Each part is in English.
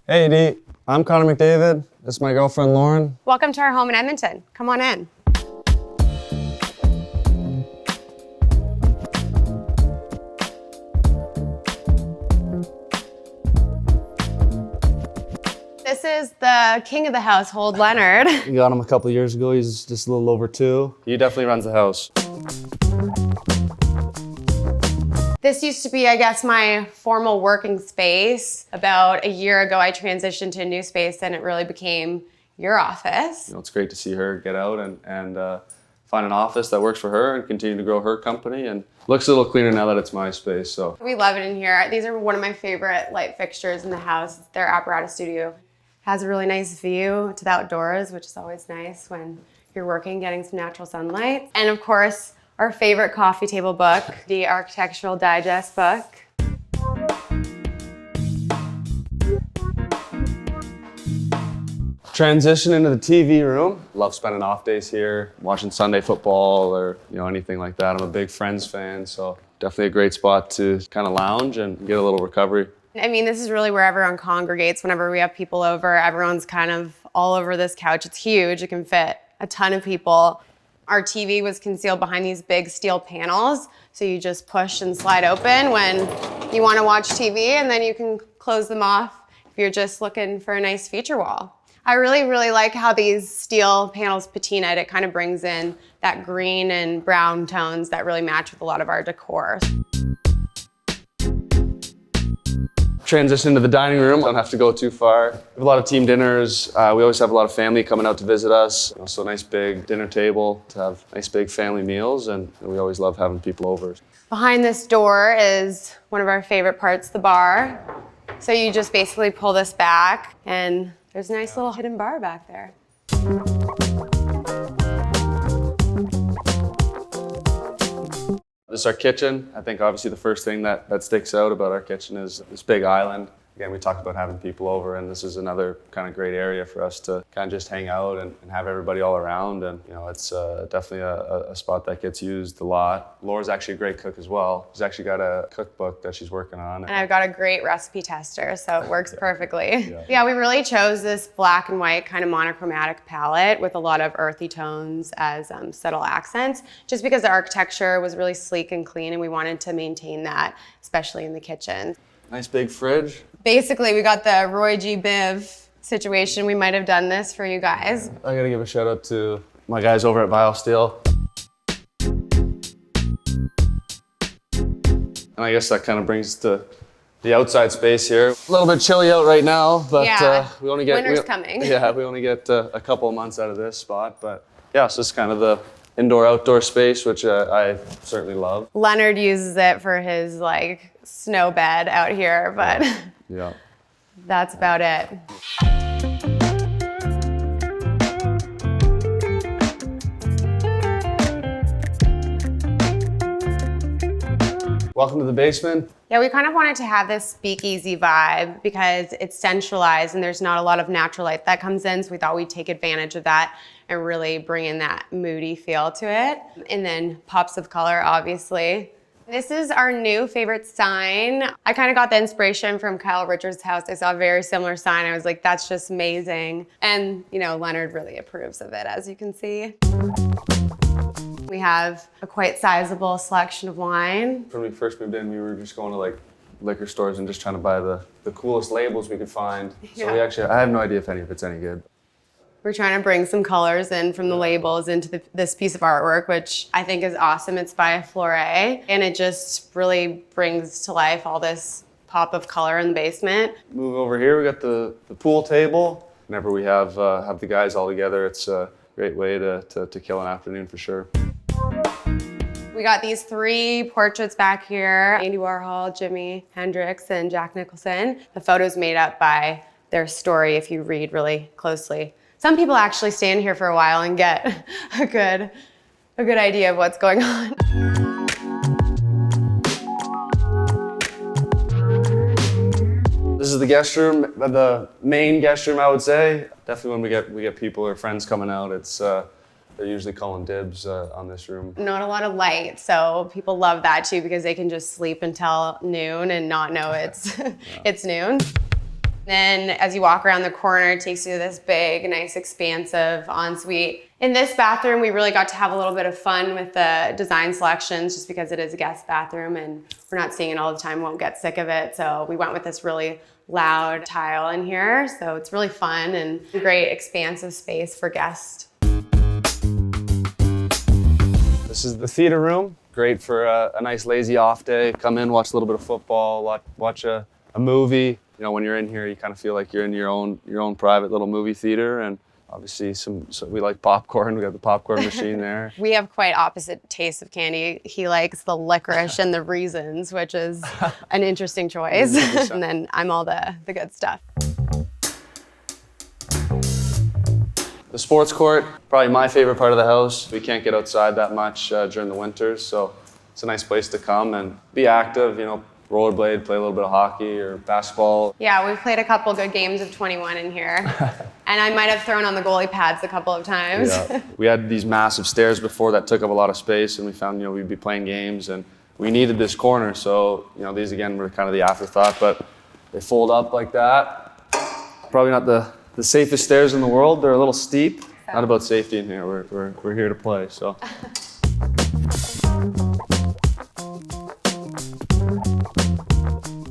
Hey, Dee. I'm Connor McDavid. This is my girlfriend, Lauren. Welcome to our home in Edmonton. Come on in. This is the king of the household, Leonard. We got him a couple of years ago. He's just a little over 2. He definitely runs the house. This used to be, I guess, my formal working space. About a year ago, I transitioned to a new space and it really became your office. You know, it's great to see her get out and find an office that works for her and continue to grow her company. And looks a little cleaner now that it's my space, so. We love it in here. These are one of my favorite light fixtures in the house. It's their apparatus studio. Has a really nice view to the outdoors, which is always nice when you're working, getting some natural sunlight. And of course, our favorite coffee table book, the Architectural Digest book. Transition into the TV room. Love spending off days here, watching Sunday football or anything like that. I'm a big Friends fan, so definitely a great spot to kind of lounge and get a little recovery. I mean, this is really where everyone congregates. Whenever we have people over, everyone's kind of all over this couch. It's huge. It can fit a ton of people. Our TV was concealed behind these big steel panels, so you just push and slide open when you want to watch TV, and then you can close them off if you're just looking for a nice feature wall. I really, really like how these steel panels patinaed. It kind of brings in that green and brown tones that really match with a lot of our decor. Transition to the dining room. Don't have to go too far. We have a lot of team dinners. We always have a lot of family coming out to visit us. So a nice big dinner table to have nice big family meals, and we always love having people over. Behind this door is one of our favorite parts, the bar. So you just basically pull this back and there's a nice little hidden bar back there. This is our kitchen. I think obviously the first thing that sticks out about our kitchen is this big island. Again, we talked about having people over, and this is another kind of great area for us to kind of just hang out and have everybody all around. And it's definitely a spot that gets used a lot. Laura's actually a great cook as well. She's actually got a cookbook that she's working on. And I've got a great recipe tester, so it works perfectly. Yeah, we really chose this black and white kind of monochromatic palette with a lot of earthy tones as subtle accents, just because the architecture was really sleek and clean, and we wanted to maintain that, especially in the kitchen. Nice big fridge. Basically, we got the Roy G. Biv situation. We might have done this for you guys. I gotta give a shout out to my guys over at BioSteel. And I guess that kind of brings the outside space here. A little bit chilly out right now, but we only get winter's coming. Yeah, we only get a couple of months out of this spot, but yeah, so it's kind of the indoor-outdoor space, which I certainly love. Leonard uses it for his snow bed out here, but yeah, that's about it. Welcome to the basement. Yeah, we kind of wanted to have this speakeasy vibe because it's centralized and there's not a lot of natural light that comes in, so we thought we'd take advantage of that and really bring in that moody feel to it. And then pops of color, obviously. This is our new favorite sign. I kind of got the inspiration from Kyle Richards' house. I saw a very similar sign. I was like, that's just amazing. And Leonard really approves of it, as you can see. We have a quite sizable selection of wine. When we first moved in, we were just going to liquor stores and just trying to buy the coolest labels we could find. So I have no idea if any of it's any good. We're trying to bring some colors in from the labels into this piece of artwork, which I think is awesome. It's by Flore, and it just really brings to life all this pop of color in the basement. Move over here, we got the pool table. Whenever we have the guys all together, it's a great way to kill an afternoon for sure. We got these 3 portraits back here, Andy Warhol, Jimi Hendrix, and Jack Nicholson. The photos made up by their story if you read really closely. Some people actually stand here for a while and get a good idea of what's going on. This is the guest room, the main guest room, I would say. Definitely when we get people or friends coming out, it's they're usually calling dibs on this room. Not a lot of light, so people love that too because they can just sleep until noon and not know it's noon. Then as you walk around the corner, it takes you to this big, nice, expansive ensuite. In this bathroom, we really got to have a little bit of fun with the design selections just because it is a guest bathroom and we're not seeing it all the time, won't get sick of it. So we went with this really loud tile in here. So it's really fun and a great expansive space for guests. This is the theater room. Great for a nice lazy off day. Come in, watch a little bit of football, watch a movie. You know, when you're in here, you kind of feel like you're in your own private little movie theater. And obviously, so we like popcorn. We got the popcorn machine there. We have quite opposite tastes of candy. He likes the licorice and the raisins, which is an interesting choice. And then I'm all the good stuff. The sports court, probably my favorite part of the house. We can't get outside that much during the winters, so it's a nice place to come and be active, you know, rollerblade, play a little bit of hockey or basketball. Yeah, we've played a couple good games of 21 in here. And I might have thrown on the goalie pads a couple of times. Yeah. We had these massive stairs before that took up a lot of space, and we found, you know, we'd be playing games and we needed this corner, so, you know, these again were kind of the afterthought, but they fold up like that. Probably not the safest stairs in the world. They're a little steep. Not about safety in here. We're here to play, so.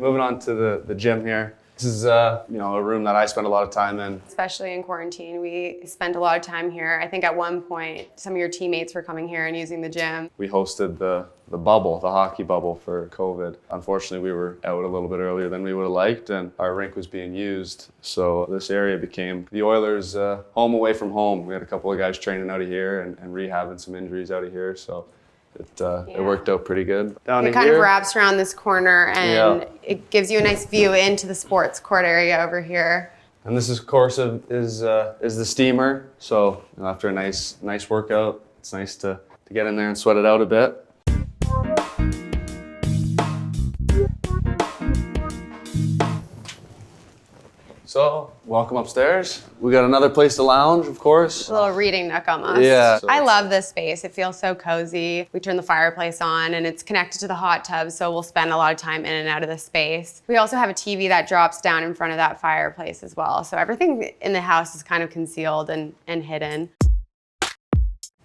Moving on to the gym here. This is you know, a room that I spend a lot of time in. Especially in quarantine, we spent a lot of time here. I think at one point, some of your teammates were coming here and using the gym. We hosted the bubble, the hockey bubble for COVID. Unfortunately, we were out a little bit earlier than we would have liked, and our rink was being used. So this area became the Oilers' home away from home. We had a couple of guys training out of here and rehabbing some injuries out of here. So it worked out pretty good. Down it kind of wraps around this corner and it gives you a nice view into the sports court area over here. And this, of course, is the steamer. So, you know, after a nice workout, it's nice to get in there and sweat it out a bit. So, welcome upstairs. We got another place to lounge, of course. A little reading nook almost. Yeah. I love this space. It feels so cozy. We turn the fireplace on and it's connected to the hot tub, so we'll spend a lot of time in and out of the space. We also have a TV that drops down in front of that fireplace as well. So everything in the house is kind of concealed and hidden.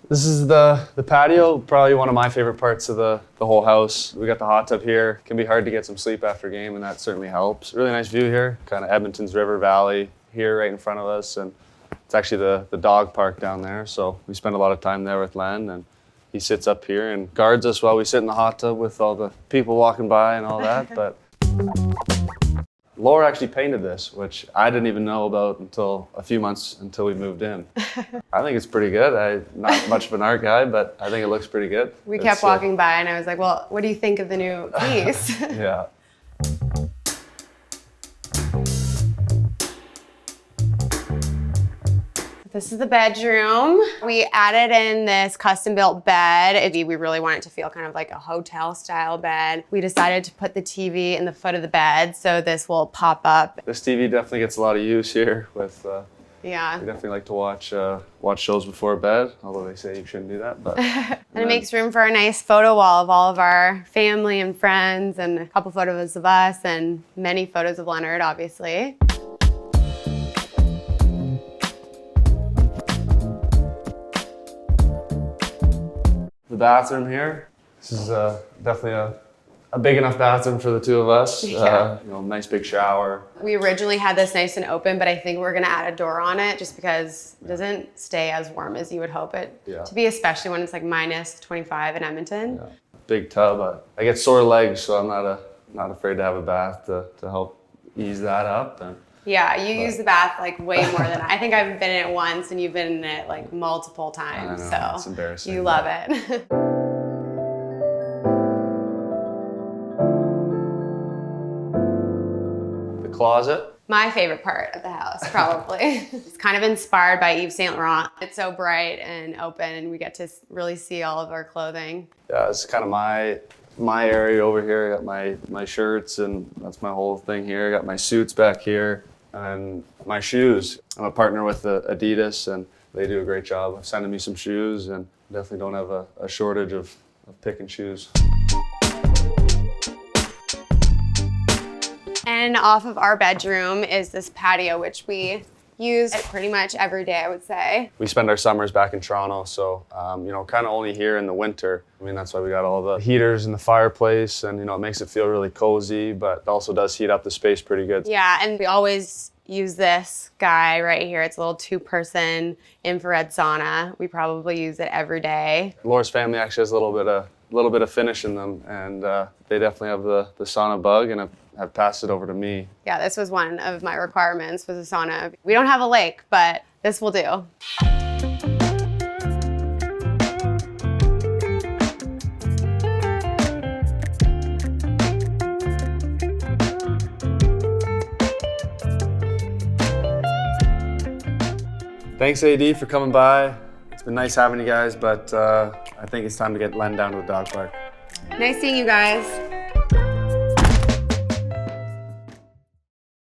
This is the patio, probably one of my favorite parts of the whole house. We got the hot tub here. It can be hard to get some sleep after a game, and that certainly helps. Really nice view here, kind of Edmonton's River Valley here right in front of us, and it's actually the dog park down there, so we spend a lot of time there with Len, and he sits up here and guards us while we sit in the hot tub with all the people walking by and all that. But Laura actually painted this, which I didn't even know about until a few months until we moved in. I think it's pretty good. I'm not much of an art guy, but I think it looks pretty good. We kept walking by and I was like, well, what do you think of the new piece? Yeah. This is the bedroom. We added in this custom-built bed. We really want it to feel kind of like a hotel-style bed. We decided to put the TV in the foot of the bed, so this will pop up. This TV definitely gets a lot of use here. With yeah. We definitely like to watch shows before bed, although they say you shouldn't do that. But and it makes room for a nice photo wall of all of our family and friends, and a couple photos of us, and many photos of Leonard, obviously. The bathroom here. This is definitely a big enough bathroom for the two of us. Yeah. You know, nice big shower. We originally had this nice and open, but I think we're gonna add a door on it just because it doesn't stay as warm as you would hope it to be, especially when it's like minus 25 in Edmonton. Yeah. Big tub. I get sore legs, so I'm not afraid to have a bath to help ease that up. Yeah, you use the bath like way more than I think I've been in it once, and you've been in it like multiple times. I know, so it's embarrassing. You love it. The closet. My favorite part of the house, probably. It's kind of inspired by Yves Saint Laurent. It's so bright and open, and we get to really see all of our clothing. Yeah, it's kind of my area over here. I got my shirts, and that's my whole thing here. I got my suits back here. And my shoes. I'm a partner with Adidas, and they do a great job of sending me some shoes, and definitely don't have a shortage of picking shoes. then off of our bedroom is this patio, which we use pretty much every day, I would say. We spend our summers back in Toronto, so, you know, kind of only here in the winter. I mean, that's why we got all the heaters in the fireplace, and, you know, it makes it feel really cozy, but it also does heat up the space pretty good. Yeah, and we always use this guy right here. It's a little 2-person infrared sauna. We probably use it every day. Laura's family actually has a little bit of finish in them, and they definitely have the sauna bug and have passed it over to me. Yeah, this was one of my requirements, was a sauna. We don't have a lake, but this will do. Thanks, AD, for coming by. It's been nice having you guys, but I think it's time to get Len down to the dog park. Nice seeing you guys.